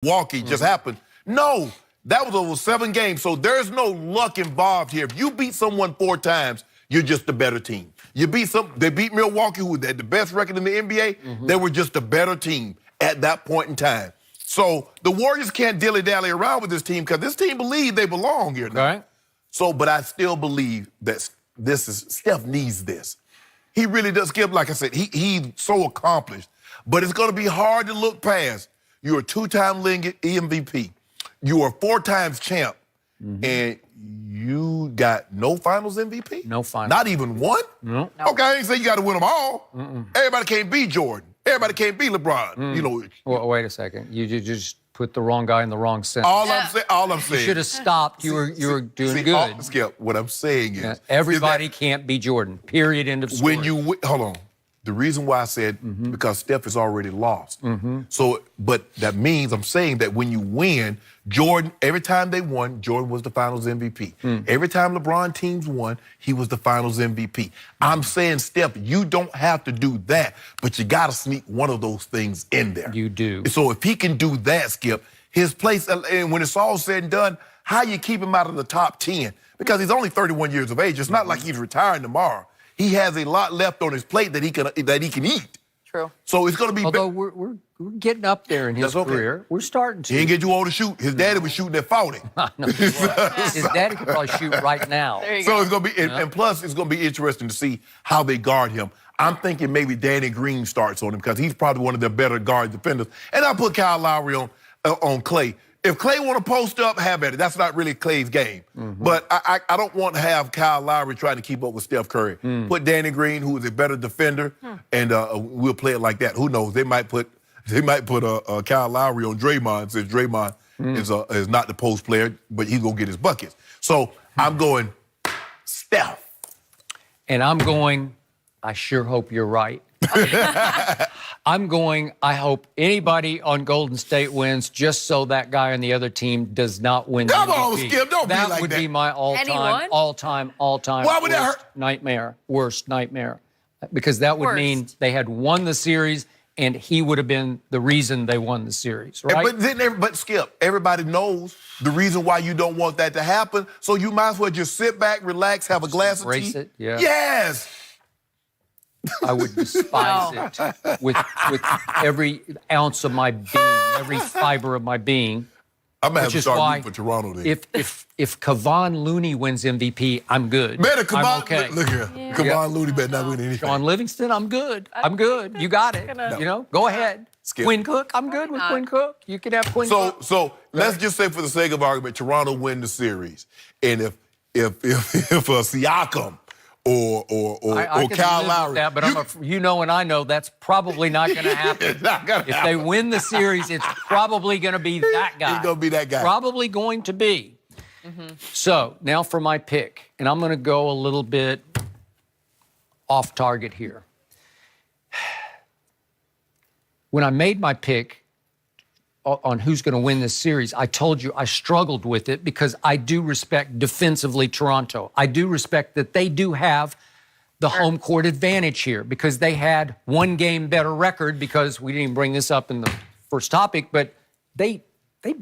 Milwaukee just happened. No, that was over 7 games, so there's no luck involved here. If you beat someone 4 times, you're just a better team. They beat Milwaukee, who had the best record in the NBA. They were just a better team at that point in time. So the Warriors can't dilly-dally around with this team because this team believes they belong here now. Right. So, but I still believe that Steph needs this. He really does. Skip, like I said, he's so accomplished. But it's going to be hard to look past. You're a 2-time league MVP. You are 4 times champ. And you got no finals MVP? No finals. Not even one? No. Okay, I ain't saying you got to win them all. Everybody can't be Jordan. Everybody can't be LeBron. You know. Well, wait a second. You just put the wrong guy in the wrong sentence. All I'm saying. You should have stopped. You were doing good. Skip, what I'm saying is. Everybody can't be Jordan. Period. End of story. Hold on. The reason why I said because Steph is already lost. So, but that means I'm saying that when you win, Jordan, every time they won, Jordan was the finals MVP. Every time LeBron teams won, he was the finals MVP. I'm saying, Steph, you don't have to do that, but you got to sneak one of those things in there. You do. So if he can do that, Skip, his place, and when it's all said and done, how you keep him out of the top 10? Because he's only 31 years of age. It's not like he's retiring tomorrow. He has a lot left on his plate that he can eat. True. So it's going to be. Although we're getting up there in his career, we're starting to. He ain't get too old to shoot. His daddy was shooting at 40. No, his daddy could probably shoot right now. There you go. It's going to be, and plus it's going to be interesting to see how they guard him. I'm thinking maybe Danny Green starts on him because he's probably one of their better guard defenders. And I'll put Kyle Lowry on Clay. If Clay want to post up, have at it. That's not really Clay's game. But I don't want to have Kyle Lowry trying to keep up with Steph Curry. Put Danny Green, who is a better defender, and we'll play it like that. Who knows? They might put Kyle Lowry on Draymond, since Draymond is not the post player, but he's gonna get his buckets. So I'm going Steph. And I'm going, I sure hope you're right. I'm going, I hope anybody on Golden State wins just so that guy on the other team does not win the MVP. Come on, Skip, don't be like that. That would be my all-time Why would that hurt? Nightmare. Worst nightmare. Because that would mean they had won the series and he would have been the reason they won the series, right? But Skip, everybody knows the reason why you don't want that to happen, so you might as well just sit back, relax, have a glass of tea. Embrace it, yeah. Yes! I would despise it with every ounce of my being, every fiber of my being. I'm gonna have to start rooting for Toronto then. If Kevon Looney wins MVP, I'm good. I'm okay. Look here, Kevon Looney better not win anything. Sean Livingston, I'm good. I'm good. You got it. You know, go ahead. Skip. Quinn Cook, I'm good with Quinn Cook. You can have Quinn Cook. So let's just say, for the sake of argument, Toronto win the series, and if Siakam or Kyle Lowry. That, but you know and I know that's probably not going to happen. It's not gonna if happen. they win the series, it's probably going to be that guy. He's going to be that guy. Probably going to be. So now for my pick, and I'm going to go a little bit off target here. When I made my pick on who's going to win this series, I told you I struggled with it because I do respect defensively Toronto. I do respect that they do have the home court advantage here because they had 1 game better record, because we didn't even bring this up in the first topic, but they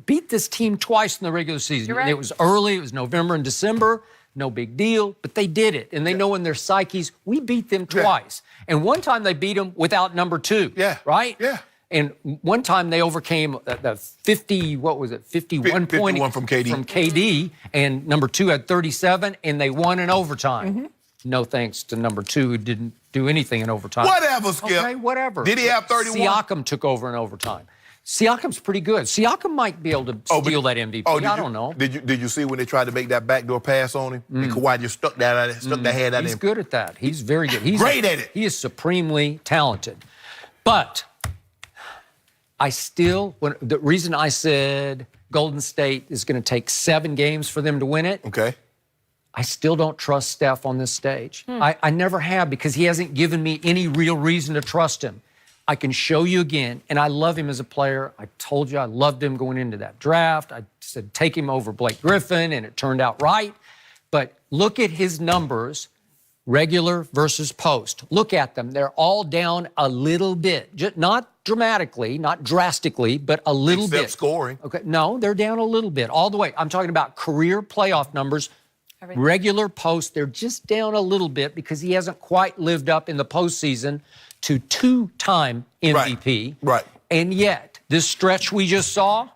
beat this team twice in the regular season. You're right. It was early. It was November and December. No big deal, but they did it. And they know in their psyches, we beat them twice. And one time they beat them without number 2. Yeah. Right? Yeah. And one time they overcame the 51 51 from KD. And number 2 had 37, and they won in overtime. No thanks to number 2, who didn't do anything in overtime. Whatever, Skip. Okay, whatever. Did he have 31? Siakam took over in overtime. Siakam's pretty good. Siakam might be able to steal that MVP. I don't know. Did you see when they tried to make that backdoor pass on him? And Kawhi just stuck that head at him. He's good at that. He's very good. He's great at it. He is supremely talented. But the reason I said Golden State is going to take 7 games for them to win it, okay, I still don't trust Steph on this stage. I never have, because he hasn't given me any real reason to trust him. I can show you again, and I love him as a player. I told you I loved him going into that draft. I said take him over Blake Griffin, and it turned out right. But look at his numbers, regular versus post. Look at them. They're all down a little bit. Just not dramatically, not drastically, but a little Except bit. scoring. Okay, no, they're down a little bit, all the way. I'm talking about career playoff numbers. Regular post, they're just down a little bit because he hasn't quite lived up in the postseason to two-time MVP. Right. And yet, this stretch we just saw,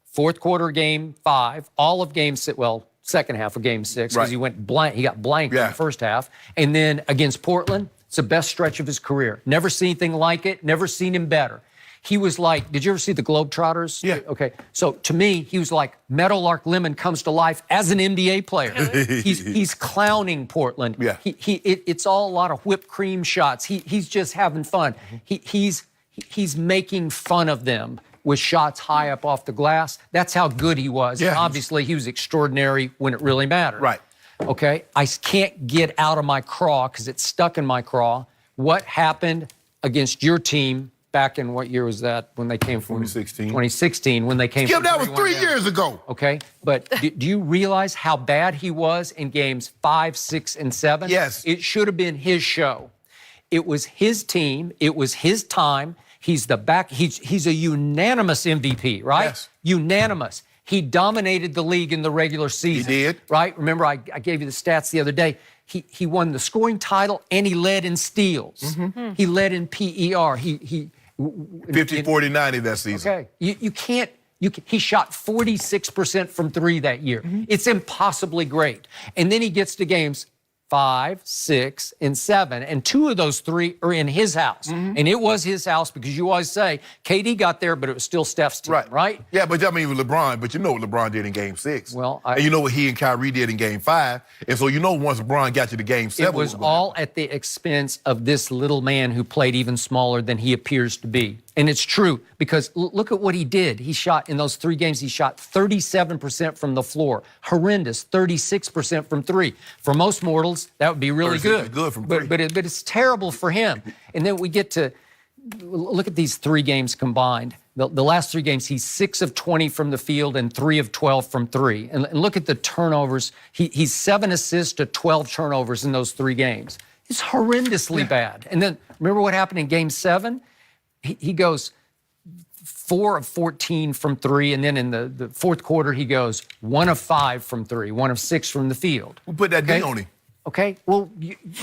fourth quarter game 5, all of game 6, well, second half of game 6, because he went blank. He got blanked in the first half. And then against Portland, it's the best stretch of his career. Never seen anything like it. Never seen him better. He was like, did you ever see the Globetrotters? Yeah. Okay. So to me, he was like Meadowlark Lemon comes to life as an NBA player. He's clowning Portland. Yeah. It's all a lot of whipped cream shots. He's just having fun. He's making fun of them with shots high up off the glass. That's how good he was. Yeah. And obviously, he was extraordinary when it really mattered. Right. Okay. I can't get out of my craw because it's stuck in my craw. What happened against your team back in what year was that when they came from 2016. 2016 when they came Skip, from that was 31 3 years ago. Okay, but do you realize how bad he was in games 5, 6, and 7? Yes. It should have been his show. It was his team. It was his time. He's the back. He's a unanimous MVP, right? Yes. Unanimous. He dominated the league in the regular season. He did. Right? Remember, I gave you the stats the other day. He won the scoring title and he led in steals. He led in PER. 50, 40, 90 that season. Okay. He shot 46% from 3 that year. It's impossibly great. And then he gets to games 5, 6, and 7. And 2 of those 3 are in his house. And it was his house because you always say, KD got there, but it was still Steph's team, right? Yeah, but I mean, with LeBron, but you know what LeBron did in game 6. Well, and you know what he and Kyrie did in game 5. And so you know once LeBron got you to game 7. It was all at the expense of this little man who played even smaller than he appears to be. And it's true because look at what he did. He shot in those 3 games, he shot 37% from the floor. Horrendous, 36% from 3. For most mortals, that would be really good. Good from 3. But it's terrible for him. And then we get to look at these 3 games combined. The last 3 games, he's 6 of 20 from the field and 3 of 12 from 3. And look at the turnovers. He's 7 assists to 12 turnovers in those 3 games. It's horrendously bad. And then remember what happened in game 7? He goes 4 of 14 from 3, and then in the fourth quarter, he goes 1 of 5 from 3, 1 of 6 from the field. We'll put that D on him. Okay, well,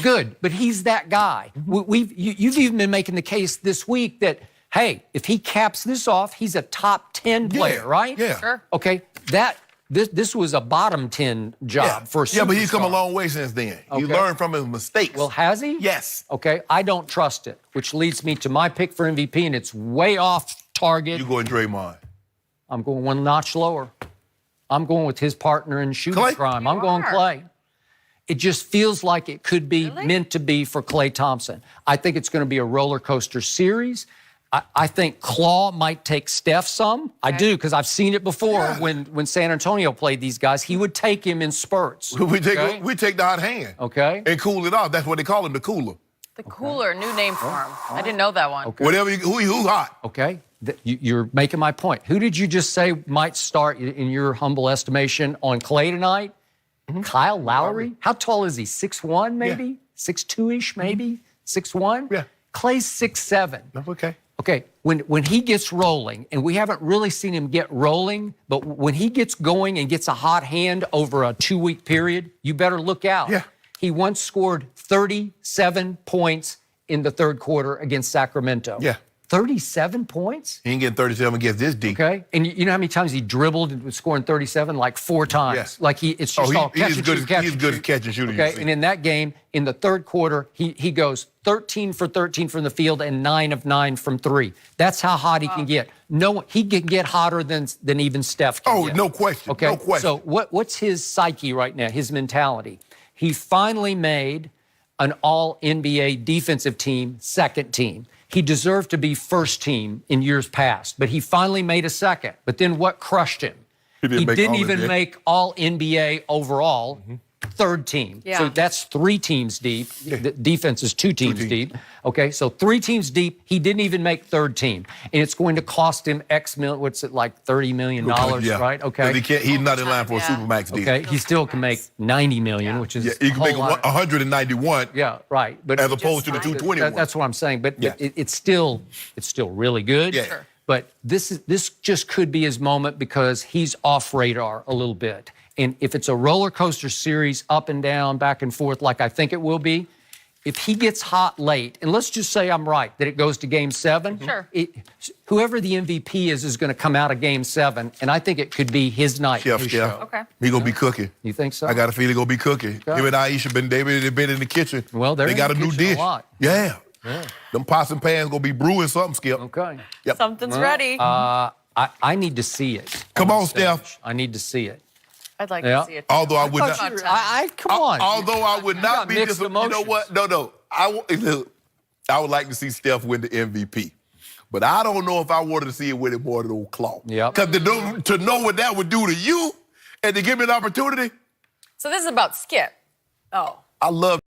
good, but he's that guy. You've even been making the case this week that, hey, if he caps this off, he's a top 10 player, right? Yeah. Sure. Okay, this was a bottom 10 job for a superstar. Yeah, but he's come a long way since then. He learned from his mistakes. Well, has he? Yes. Okay, I don't trust it, which leads me to my pick for MVP, and it's way off target. You going Draymond. I'm going one notch lower. I'm going with his partner in shooting Klay? crime. I'm going Klay. It just feels like it could be meant to be for Klay Thompson. I think it's going to be a roller coaster series. I think Claw might take Steph some. I do, because I've seen it before when San Antonio played these guys. He would take him in spurts. We take the hot hand. Okay. And cool it off. That's what they call him, the cooler. The cooler, new name for him. I didn't know that one. Okay. Whatever, who hot. Okay. You're making my point. Who did you just say might start, in your humble estimation, on Klay tonight? Kyle Lowry? How tall is he? 6'1", maybe? 6'2"-ish, maybe? 6'1"? Yeah. Clay's 6'7". Okay. Okay, when he gets rolling, and we haven't really seen him get rolling, but when he gets going and gets a hot hand over a 2-week period, you better look out. Yeah. He once scored 37 points in the third quarter against Sacramento. Yeah. 37 points? He ain't getting 37 against this D. Okay, and you know how many times he dribbled and was scoring 37? Like 4 times. Yeah. Like it's just all catch and shoot, catch and He's good at shoot. catch and shooting. Okay, and in that game, in the third quarter, he goes 13 for 13 from the field and 9 of 9 from 3. That's how hot he can get. No, he can get hotter than even Steph can get. No question. Okay, No question. so what's his psyche right now, his mentality? He finally made an all-NBA defensive team, second team. He deserved to be first team in years past, but he finally made a second. But then what crushed him? He didn't even make all NBA overall. third team. Yeah. So that's 3 teams deep. The defense is 2 teams deep. Okay, so 3 teams deep. He didn't even make third team. And it's going to cost him X million, what's it, like $30 million, right? Okay. He's not in line for a Yeah. Supermax deal. Okay, he still can make 90 million, which is Yeah, he a can make whole lot. 191 Yeah, right. But as opposed to the 221. that's what I'm saying. But Yeah. it's still really good. Yeah. Sure. But this just could be his moment because he's off radar a little bit. And if it's a roller coaster series, up and down, back and forth, like I think it will be, if he gets hot late, and let's just say I'm right that it goes to Game 7. Sure. Whoever the MVP is going to come out of Game 7, and I think it could be his night. Chef, his yeah. show. Okay. He gonna be cooking. You think so? I got a feeling he gonna be cooking. Okay. Him and Aisha they've been in the kitchen. Well, they're they in got the a new kitchen a dish. lot. Yeah. Them pots and pans gonna be brewing something, Skip. Okay. Yep. Something's ready. I need to see it. Come on, stage. Steph. I need to see it. I'd like Yeah. to see it. Although I would Come not. on, Tom. Come on. Although I would You not got be mixed disappointed. You know what? No. I would like to see Steph win the MVP. But I don't know if I wanted to see it win it more than old Claw. Yep. Because to know what that would do to you and to give me an opportunity, So this is about Skip. Oh. I love